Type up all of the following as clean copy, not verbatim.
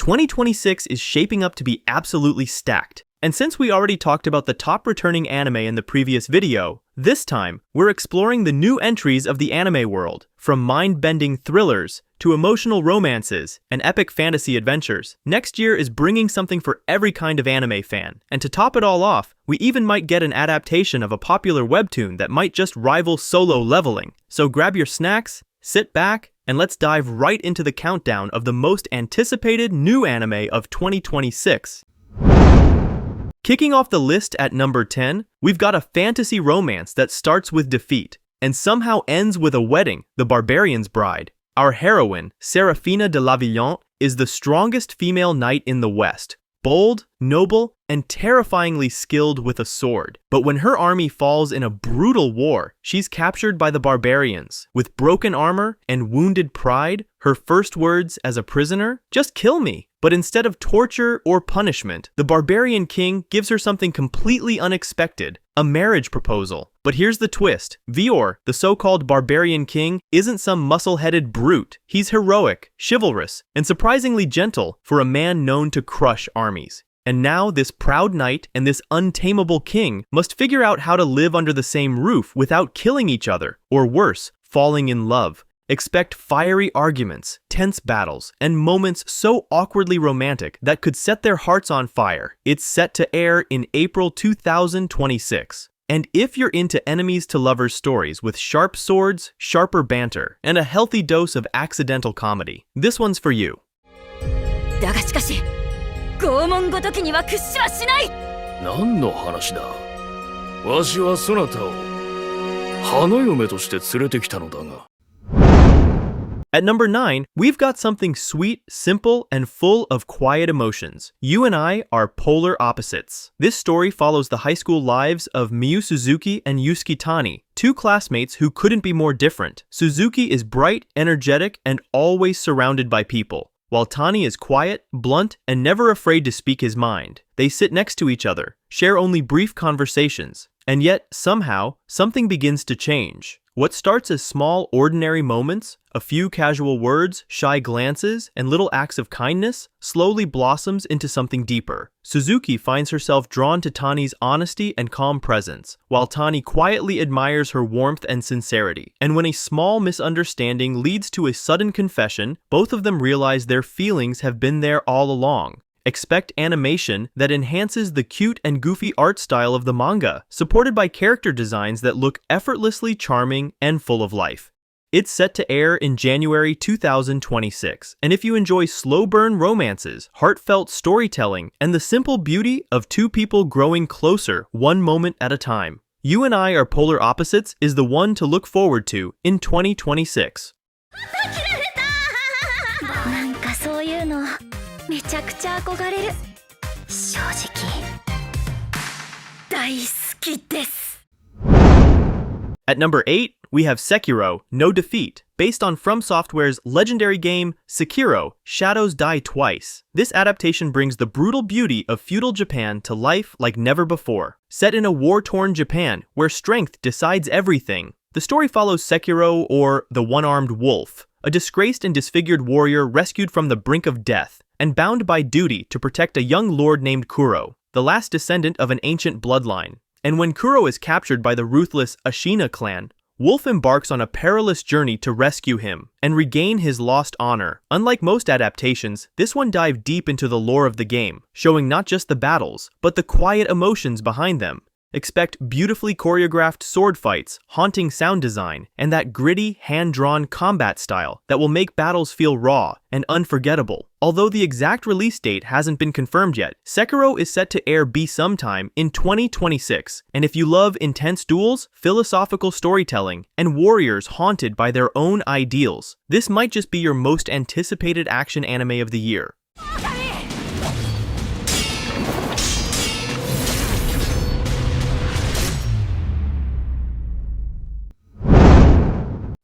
2026 is shaping up to be absolutely stacked. And since we already talked about the top returning anime in the previous video, this time we're exploring the new entries of the anime world, from mind-bending thrillers to emotional romances and epic fantasy adventures. Next year is bringing something for every kind of anime fan, and to top it all off, we even might get an adaptation of a popular webtoon that might just rival Solo Leveling. So grab your snacks, sit back, and let's dive right into the countdown of the most anticipated new anime of 2026. Kicking off the list at number 10, we've got a fantasy romance that starts with defeat and somehow ends with a wedding, The Barbarian's Bride. Our heroine, Serafina de Lavillante, is the strongest female knight in the West, bold, noble, and terrifyingly skilled with a sword. But when her army falls in a brutal war, she's captured by the barbarians. With broken armor and wounded pride, her first words as a prisoner, "Just kill me." But instead of torture or punishment, the barbarian king gives her something completely unexpected, a marriage proposal. But here's the twist. Vior, the so-called barbarian king, isn't some muscle-headed brute. He's heroic, chivalrous, and surprisingly gentle for a man known to crush armies. And now this proud knight and this untamable king must figure out how to live under the same roof without killing each other, or worse, falling in love. Expect fiery arguments, tense battles, and moments so awkwardly romantic that could set their hearts on fire. It's set to air in April 2026. And if you're into enemies to lovers stories with sharp swords, sharper banter, and a healthy dose of accidental comedy, this one's for you. だがしかし、拷問ごときには屈しはしない。何の話だ。わしはそなたを花嫁として連れてきたのだが。At number 9, we've got something sweet, simple, and full of quiet emotions. You and I are polar opposites. This story follows the high school lives of Miyu Suzuki and Yusuke Tani, two classmates who couldn't be more different. Suzuki is bright, energetic, and always surrounded by people, while Tani is quiet, blunt, and never afraid to speak his mind. They sit next to each other, share only brief conversations, and yet, somehow, something begins to change. What starts as small, ordinary moments, a few casual words, shy glances, and little acts of kindness, slowly blossoms into something deeper. Suzuki finds herself drawn to Tani's honesty and calm presence, while Tani quietly admires her warmth and sincerity. And when a small misunderstanding leads to a sudden confession, both of them realize their feelings have been there all along. Expect animation that enhances the cute and goofy art style of the manga, supported by character designs that look effortlessly charming and full of life. It's set to air in January 2026, and if you enjoy slow-burn romances, heartfelt storytelling, and the simple beauty of two people growing closer one moment at a time, You and I Are Polar Opposites is the one to look forward to in 2026. なんかそういうのめちゃくちゃ憧れる。正直大好きです。At number 8, we have Sekiro, No Defeat, based on From Software's legendary game Sekiro, Shadows Die Twice. This adaptation brings the brutal beauty of feudal Japan to life like never before. Set in a war-torn Japan, where strength decides everything, the story follows Sekiro, or the One-Armed Wolf, a disgraced and disfigured warrior rescued from the brink of death, and bound by duty to protect a young lord named Kuro, the last descendant of an ancient bloodline. And when Kuro is captured by the ruthless Ashina clan, Wolf embarks on a perilous journey to rescue him and regain his lost honor. Unlike most adaptations, this one dived deep into the lore of the game, showing not just the battles, but the quiet emotions behind them. Expect beautifully choreographed sword fights, haunting sound design, and that gritty, hand-drawn combat style that will make battles feel raw and unforgettable. Although the exact release date hasn't been confirmed yet, Sekiro is set to air sometime in 2026, and if you love intense duels, philosophical storytelling, and warriors haunted by their own ideals, this might just be your most anticipated action anime of the year.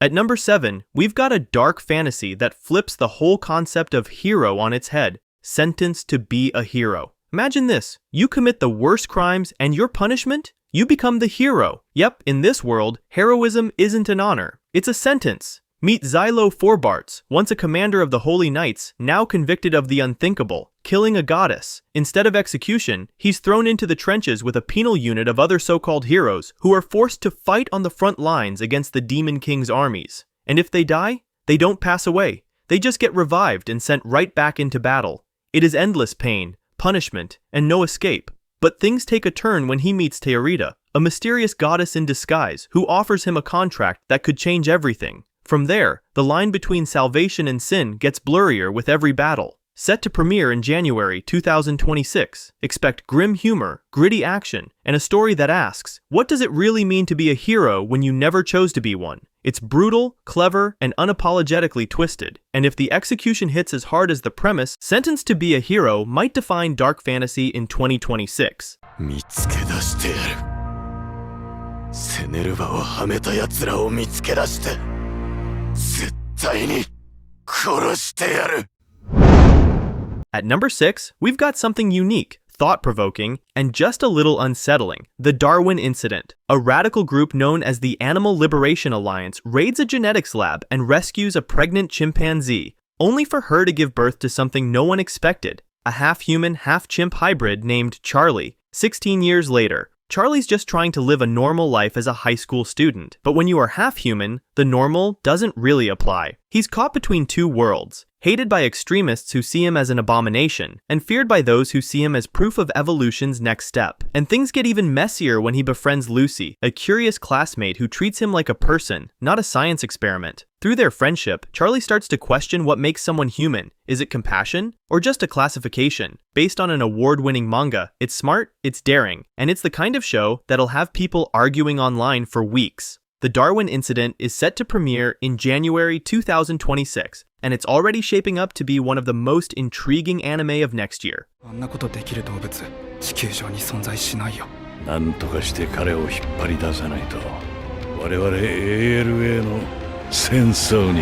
At number 7, we've got a dark fantasy that flips the whole concept of hero on its head, Sentenced to be a Hero. Imagine this, you commit the worst crimes and your punishment? You become the hero. Yep, in this world, heroism isn't an honor, it's a sentence. Meet Xylo Forbarts, once a commander of the Holy Knights, now convicted of the unthinkable, killing a goddess. Instead of execution, he's thrown into the trenches with a penal unit of other so-called heroes who are forced to fight on the front lines against the Demon King's armies. And if they die, they don't pass away. They just get revived and sent right back into battle. It is endless pain, punishment, and no escape. But things take a turn when he meets Teorita, a mysterious goddess in disguise who offers him a contract that could change everything. From there, the line between salvation and sin gets blurrier with every battle. Set to premiere in January 2026, expect grim humor, gritty action, and a story that asks, what does it really mean to be a hero when you never chose to be one? It's brutal, clever, and unapologetically twisted. And if the execution hits as hard as the premise, Sentenced to be a Hero might define dark fantasy in 2026. 見つけ出してやる。セネルバをはめた奴らを見つけ出して、絶対に殺してやる。 At number 6, we've got something unique, thought-provoking, and just a little unsettling. The Darwin Incident. A radical group known as the Animal Liberation Alliance raids a genetics lab and rescues a pregnant chimpanzee, only for her to give birth to something no one expected, a half-human, half-chimp hybrid named Charlie. 16 years later, Charlie's just trying to live a normal life as a high school student. But when you are half-human, the normal doesn't really apply. He's caught between two worlds, hated by extremists who see him as an abomination, and feared by those who see him as proof of evolution's next step. And things get even messier when he befriends Lucy, a curious classmate who treats him like a person, not a science experiment. Through their friendship, Charlie starts to question what makes someone human. Is it compassion? Or just a classification? Based on an award-winning manga, it's smart, it's daring, and it's the kind of show that'll have people arguing online for weeks. The Darwin Incident is set to premiere in January 2026, and it's already shaping up to be one of the most intriguing anime of next year. あんなことできる動物、地球上に存在しないよ。なんとかして彼を引っ張り出さないと、我々 ALA の戦争に。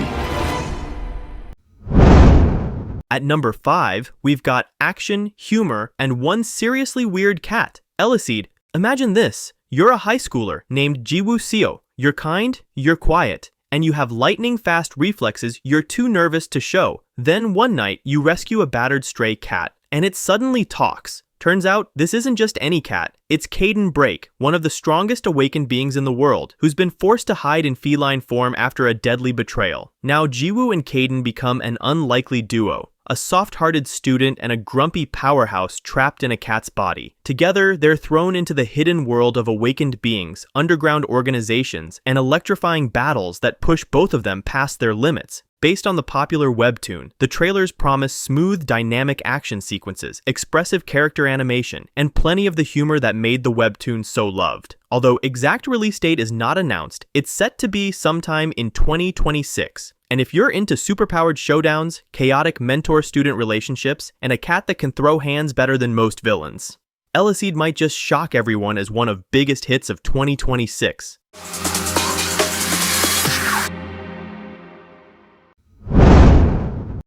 At number 5, we've got action, humor, and one seriously weird cat. Eliseed, imagine this. You're a high schooler named Jiwoo Seo. You're kind, you're quiet, and you have lightning-fast reflexes you're too nervous to show. Then one night, you rescue a battered stray cat, and it suddenly talks. Turns out, this isn't just any cat. It's Caden Break, one of the strongest awakened beings in the world, who's been forced to hide in feline form after a deadly betrayal. Now, Jiwoo and Caden become an unlikely duo. A soft-hearted student and a grumpy powerhouse trapped in a cat's body. Together, they're thrown into the hidden world of awakened beings, underground organizations, and electrifying battles that push both of them past their limits. Based on the popular webtoon, the trailers promise smooth, dynamic action sequences, expressive character animation, and plenty of the humor that made the webtoon so loved. Although exact release date is not announced, it's set to be sometime in 2026. And if you're into superpowered showdowns, chaotic mentor-student relationships, and a cat that can throw hands better than most villains, Eliseed might just shock everyone as one of biggest hits of 2026.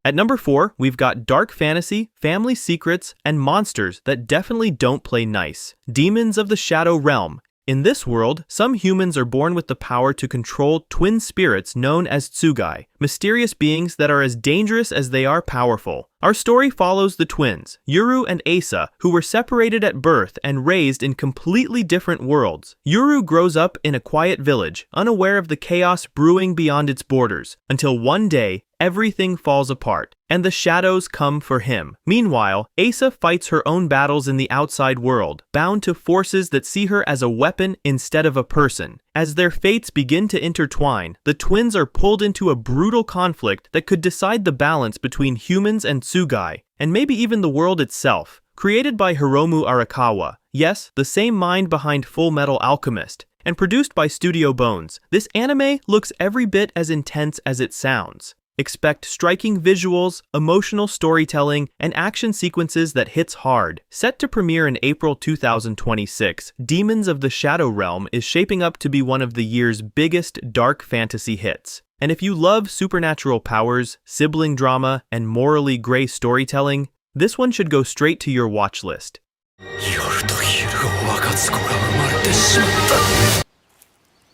At number 4, we've got dark fantasy, family secrets, and monsters that definitely don't play nice. Demons of the Shadow Realm. In this world, some humans are born with the power to control twin spirits known as tsugai, mysterious beings that are as dangerous as they are powerful. Our story follows the twins, Yuru and Asa, who were separated at birth and raised in completely different worlds. Yuru grows up in a quiet village, unaware of the chaos brewing beyond its borders, until one day, everything falls apart, and the shadows come for him. Meanwhile, Asa fights her own battles in the outside world, bound to forces that see her as a weapon instead of a person. As their fates begin to intertwine, the twins are pulled into a brutal conflict that could decide the balance between humans and tsugai, and maybe even the world itself. Created by Hiromu Arakawa, yes, the same mind behind Full Metal Alchemist, and produced by Studio Bones, this anime looks every bit as intense as it sounds. Expect striking visuals, emotional storytelling, and action sequences that hits hard. Set to premiere in April 2026, Demons of the Shadow Realm is shaping up to be one of the year's biggest dark fantasy hits. And if you love supernatural powers, sibling drama, and morally gray storytelling, this one should go straight to your watch list. 夜と昼を分かつ子が生まれてしまっ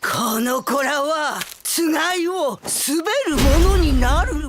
た。この子らはつがいを滑るものになる。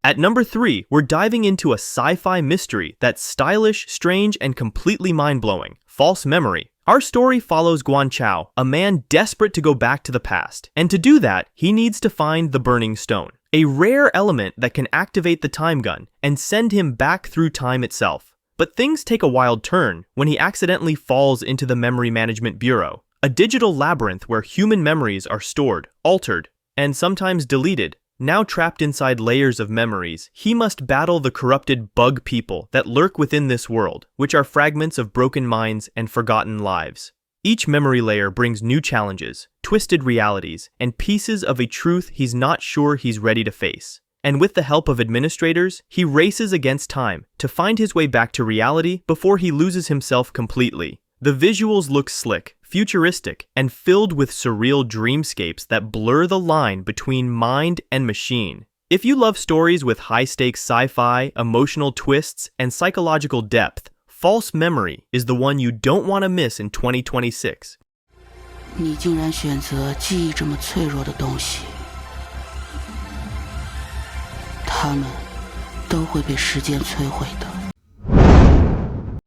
At number 3, we're diving into a sci-fi mystery that's stylish, strange, and completely mind-blowing. False Memory. Our story follows Guan Chao, a man desperate to go back to the past. And to do that, he needs to find the Burning Stone, a rare element that can activate the time gun and send him back through time itself. But things take a wild turn when he accidentally falls into the Memory Management Bureau, a digital labyrinth where human memories are stored, altered, and sometimes deleted. Now trapped inside layers of memories, he must battle the corrupted bug people that lurk within this world, which are fragments of broken minds and forgotten lives. Each memory layer brings new challenges, twisted realities, and pieces of a truth he's not sure he's ready to face. And with the help of administrators, he races against time to find his way back to reality before he loses himself completely. The visuals look slick, futuristic, and filled with surreal dreamscapes that blur the line between mind and machine. If you love stories with high-stakes sci-fi, emotional twists, and psychological depth, False Memory is the one you don't want to miss in 2026. 你竟然选择记忆这么脆弱的东西，它们都会被时间摧毁的。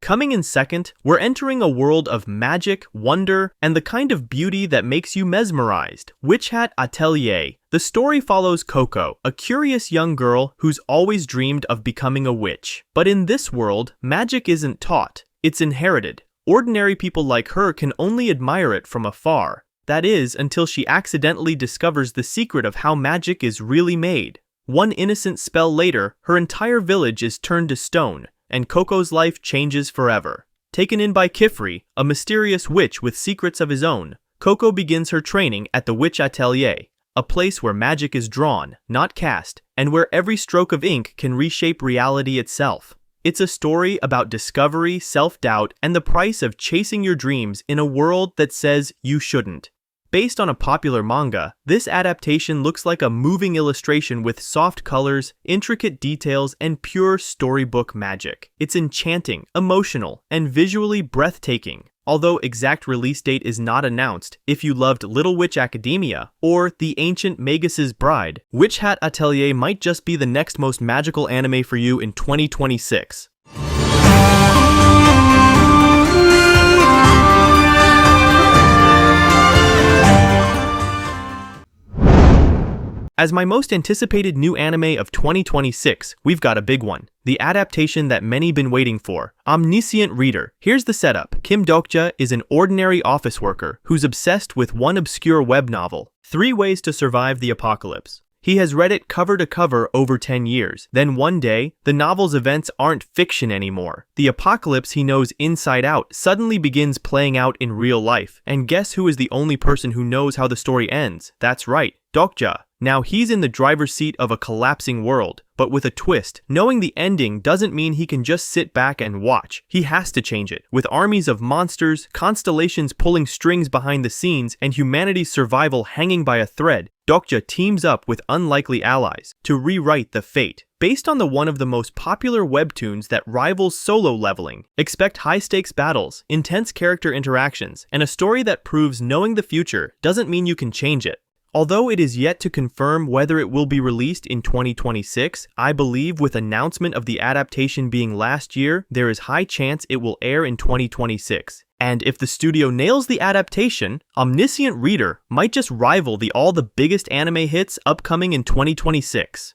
Coming in second, we're entering a world of magic, wonder, and the kind of beauty that makes you mesmerized. Witch Hat Atelier. The story follows Coco, a curious young girl who's always dreamed of becoming a witch. But in this world, magic isn't taught, it's inherited. Ordinary people like her can only admire it from afar. That is, until she accidentally discovers the secret of how magic is really made. One innocent spell later, her entire village is turned to stone, and Coco's life changes forever. Taken in by Kifri, a mysterious witch with secrets of his own, Coco begins her training at the Witch Atelier, a place where magic is drawn, not cast, and where every stroke of ink can reshape reality itself. It's a story about discovery, self-doubt, and the price of chasing your dreams in a world that says you shouldn't. Based on a popular manga, this adaptation looks like a moving illustration with soft colors, intricate details, and pure storybook magic. It's enchanting, emotional, and visually breathtaking. Although exact release date is not announced, if you loved Little Witch Academia or The Ancient Magus's Bride, Witch Hat Atelier might just be the next most magical anime for you in 2026. As my most anticipated new anime of 2026, we've got a big one. The adaptation that many been waiting for, Omniscient Reader. Here's the setup. Kim Dokja is an ordinary office worker who's obsessed with one obscure web novel, 3 Ways to Survive the Apocalypse. He has read it cover to cover over 10 years. Then one day, the novel's events aren't fiction anymore. The apocalypse he knows inside out suddenly begins playing out in real life. And guess who is the only person who knows how the story ends? That's right, Dokja. Now he's in the driver's seat of a collapsing world, but with a twist. Knowing the ending doesn't mean he can just sit back and watch. He has to change it. With armies of monsters, constellations pulling strings behind the scenes, and humanity's survival hanging by a thread, Dokja teams up with unlikely allies to rewrite the fate. Based on one of the most popular webtoons that rivals Solo Leveling, expect high-stakes battles, intense character interactions, and a story that proves knowing the future doesn't mean you can change it. Although it is yet to confirm whether it will be released in 2026, I believe with announcement of the adaptation being last year, there is high chance it will air in 2026. And if the studio nails the adaptation, Omniscient Reader might just rival all the biggest anime hits upcoming in 2026.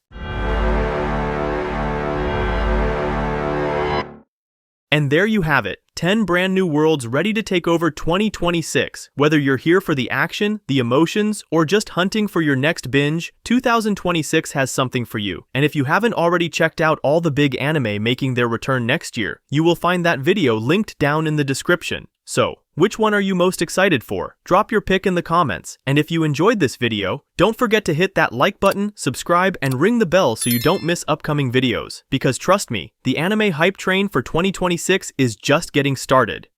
And there you have it, 10 brand new worlds ready to take over 2026. Whether you're here for the action, the emotions, or just hunting for your next binge, 2026 has something for you. And if you haven't already checked out all the big anime making their return next year, you will find that video linked down in the description. So, which one are you most excited for? Drop your pick in the comments. And if you enjoyed this video, don't forget to hit that like button, subscribe, and ring the bell so you don't miss upcoming videos. Because trust me, the anime hype train for 2026 is just getting started.